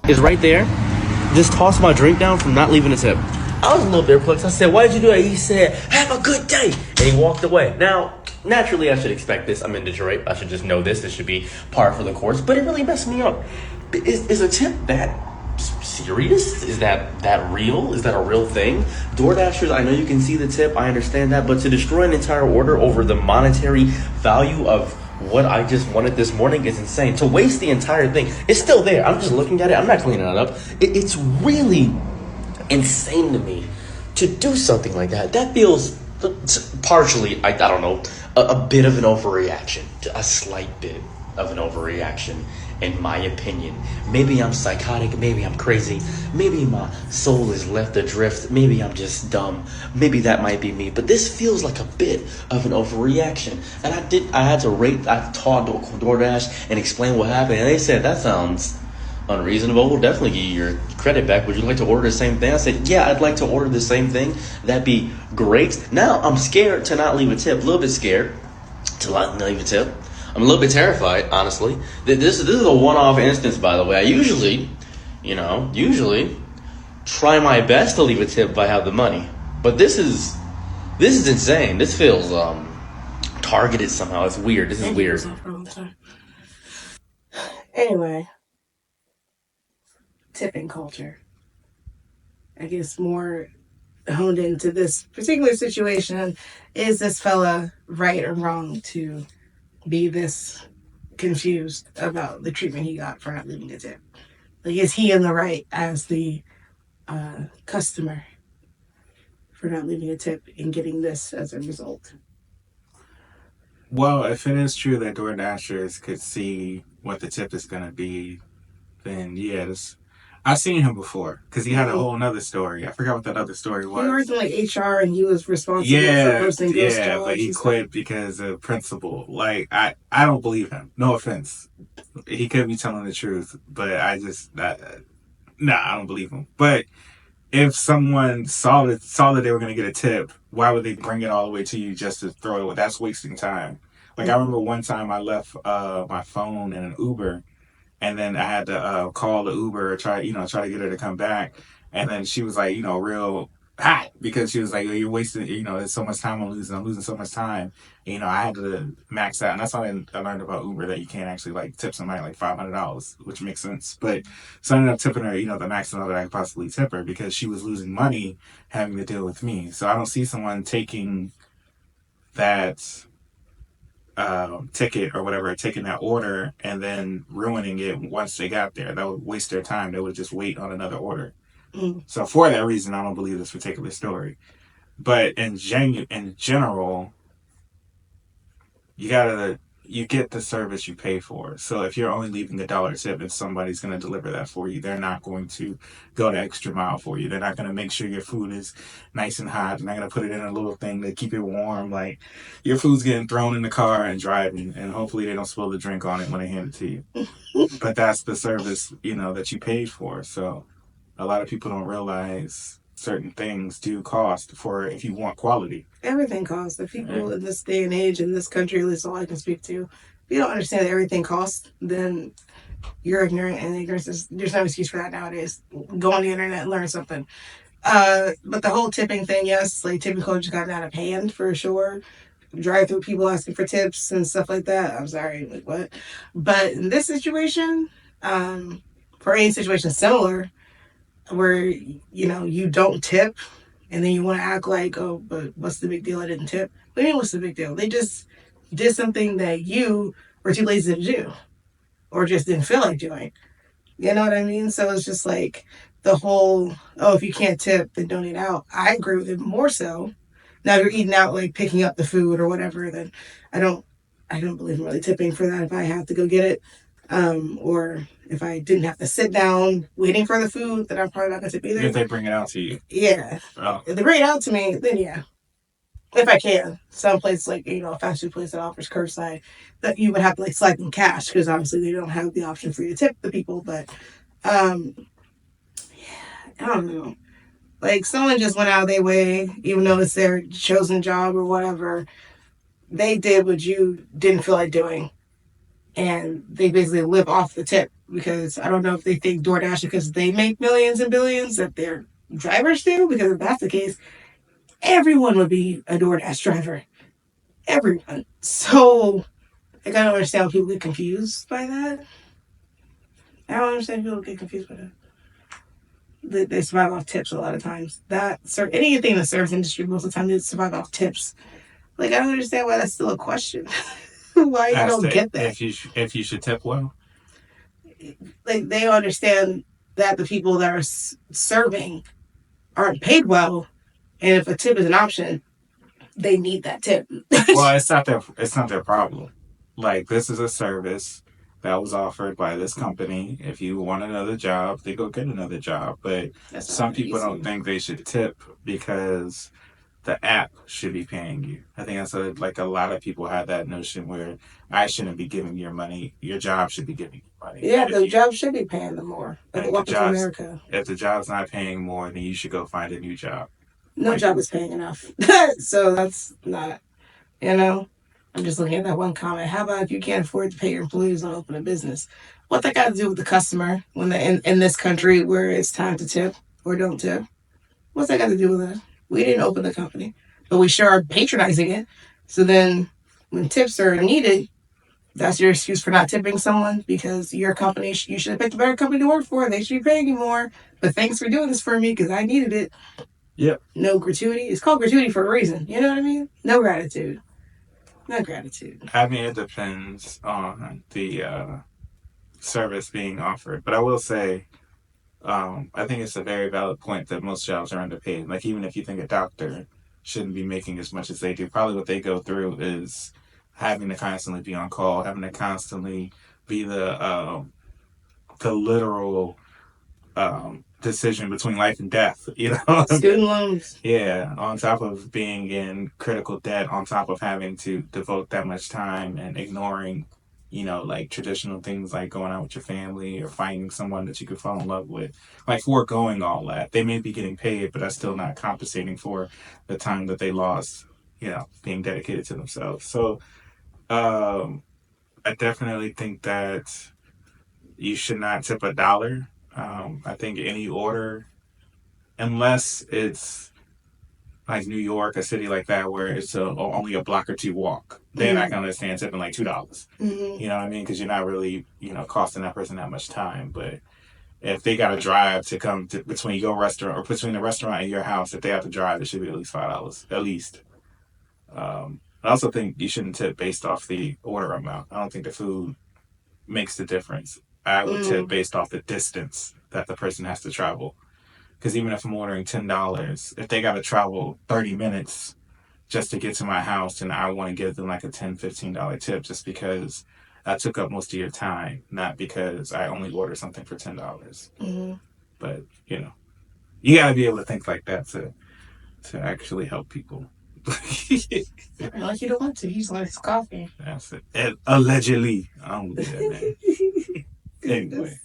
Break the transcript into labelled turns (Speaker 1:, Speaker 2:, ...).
Speaker 1: is right there. Just tossed my drink down from not leaving a tip. I was a little bit perplexed. I said, "Why did you do that?" He said, "Have a good day," and he walked away. Now, naturally, I should expect this. I'm in Detroit. I should just know this. This should be par for the course. But it really messed me up. Is a tip that serious? Is that real? Is that a real thing? DoorDashers, I know you can see the tip. I understand that, but to destroy an entire order over the monetary value of what I just wanted this morning is insane. To waste the entire thing, it's still there. I'm just looking at it. I'm not cleaning it up. It's really insane to me to do something like that. That feels partially, I don't know, a bit of an overreaction, a slight bit of an overreaction, in my opinion. Maybe I'm psychotic, maybe I'm crazy, maybe my soul is left adrift, maybe I'm just dumb, maybe that might be me, but this feels like a bit of an overreaction. And I had to taught DoorDash and explain what happened, and they said, "That sounds unreasonable. We'll definitely give you your credit back. Would you like to order the same thing?" I said, "Yeah, I'd like to order the same thing. That'd be great." Now I'm scared to not leave a tip, a little bit scared to not leave a tip. I'm a little bit terrified, honestly. This is a one-off instance, by the way. I usually try my best to leave a tip if I have the money. But this is insane. This feels targeted somehow. It's weird. This is weird.
Speaker 2: Anyway, tipping culture. I guess more honed into this particular situation. Is this fella right or wrong to be this confused about the treatment he got for not leaving a tip? Like, is he in the right as the customer for not leaving a tip and getting this as a result?
Speaker 3: Well, if it is true that DoorDashers could see what the tip is going to be, then yes. I've seen him before because he had a whole nother story. I forgot what that other story was.
Speaker 2: He worked in like HR and he was responsible for posting ghost jobs.
Speaker 3: But he quit because of principle. Like I don't believe him. No offense. He could be telling the truth, but I don't believe him. But if someone saw that they were going to get a tip, why would they bring it all the way to you just to throw it away? That's wasting time. Like I remember one time I left my phone in an Uber, and then I had to call the Uber, try to get her to come back, and then she was like, real hot because she was like, "You're wasting, there's so much time I'm losing so much time." And, I had to max out, and that's how I learned about Uber, that you can't actually like tip somebody like $500, which makes sense. But so I ended up tipping her, the max amount that I could possibly tip her because she was losing money having to deal with me. So I don't see someone taking that ticket or whatever, taking that order and then ruining it once they got there. That would waste their time. They would just wait on another order. So for that reason, I don't believe this particular story. But in general, you get the service you pay for. So if you're only leaving $1 tip and somebody's going to deliver that for you, they're not going to go the extra mile for you. They're not going to make sure your food is nice and hot. They're not going to put it in a little thing to keep it warm. Like your food's getting thrown in the car and driving, and hopefully they don't spill the drink on it when they hand it to you. But that's the service, that you paid for. So a lot of people don't realize certain things do cost for if you want quality.
Speaker 2: Everything costs. The people in this day and age, in this country, at least all I can speak to, if you don't understand that everything costs, then you're ignorant, and ignorance there's no excuse for that nowadays. Go on the internet and learn something. But the whole tipping thing, yes, like tipping culture got out of hand for sure. Drive through people asking for tips and stuff like that. I'm sorry, like what? But in this situation, for any situation similar, where you don't tip and then you want to act like, "Oh, but what's the big deal? I didn't tip." What do you mean, what's the big deal? They just did something that you were too lazy to do or just didn't feel like doing. You know what I mean? So it's just like the whole, "Oh, if you can't tip, then don't eat out." I agree with it more so. Now, if you're eating out, like picking up the food or whatever, then I don't believe in really tipping for that if I have to go get it. Or if I didn't have to sit down waiting for the food, then I'm probably not going to tip either.
Speaker 3: If they bring it out to you.
Speaker 2: Yeah.
Speaker 3: Oh.
Speaker 2: If they bring it out to me, then yeah. If I can. Some place like, a fast food place that offers curbside, that you would have to like slide them cash because obviously they don't have the option for you to tip the people. But I don't know. Like someone just went out of their way, even though it's their chosen job or whatever, they did what you didn't feel like doing. And they basically live off the tip. because I don't know if they think DoorDash because they make millions and billions that their drivers do. Because if that's the case, everyone would be a DoorDash driver. Everyone. So I kind of understand how people get confused by that. I don't understand people get confused by that. They survive off tips a lot of times. Anything in the service industry, most of the time they survive off tips. Like I don't understand why that's still a question. Why you don't get that?
Speaker 3: If you should tip well.
Speaker 2: Like they understand that the people that are serving aren't paid well, and if a tip is an option, they need that tip.
Speaker 3: Well, it's not their problem. Like this is a service that was offered by this company. If you want another job, they go get another job. But some people don't think they should tip because the app should be paying you. I think that's like a lot of people have that notion where I shouldn't be giving your money. Your job should be giving you money.
Speaker 2: Yeah, the job should be paying them more. Like welcome to America.
Speaker 3: If the job's not paying more, then you should go find a new job.
Speaker 2: No job is paying enough. So that's not, I'm just looking at that one comment. How about if you can't afford to pay your employees, don't open a business? What that got to do with the customer when they in this country where it's time to tip or don't tip? What's that got to do with that? We didn't open the company, but we sure are patronizing it. So then when tips are needed, that's your excuse for not tipping someone because your company, you should have picked a better company to work for. They should be paying you more. But thanks for doing this for me because I needed it.
Speaker 3: Yep.
Speaker 2: No gratuity. It's called gratuity for a reason. You know what I mean? No gratitude. No gratitude.
Speaker 3: I mean, it depends on the service being offered. But I will say, I think it's a very valid point that most jobs are underpaid. Like, even if you think a doctor shouldn't be making as much as they do, probably what they go through is having to constantly be on call, having to constantly be the literal decision between life and death,
Speaker 2: Student loans.
Speaker 3: Yeah, on top of being in critical debt, on top of having to devote that much time and ignoring, like traditional things like going out with your family or finding someone that you could fall in love with, like foregoing all that. They may be getting paid, but that's still not compensating for the time that they lost, being dedicated to themselves. So I definitely think that you should not tip $1. I think any order, unless it's like New York, a city like that, where it's only a block or two walk, then I can understand tipping like $2.
Speaker 2: Mm-hmm.
Speaker 3: You know what I mean? Because you're not really, costing that person that much time. But if they got to drive to come to between your restaurant or between the restaurant and your house, if they have to drive, it should be at least $5, at least. I also think you shouldn't tip based off the order amount. I don't think the food makes the difference. I would tip based off the distance that the person has to travel. Because even if I'm ordering $10, if they got to travel 30 minutes just to get to my house, then I want to give them like a $10, $15 tip just because I took up most of your time, not because I only ordered something for $10.
Speaker 2: Mm-hmm.
Speaker 3: But, you got to be able to think like that to actually help people.
Speaker 2: Unless you don't want to. You just want his coffee.
Speaker 3: That's it. Allegedly. I don't believe that, man. Anyway.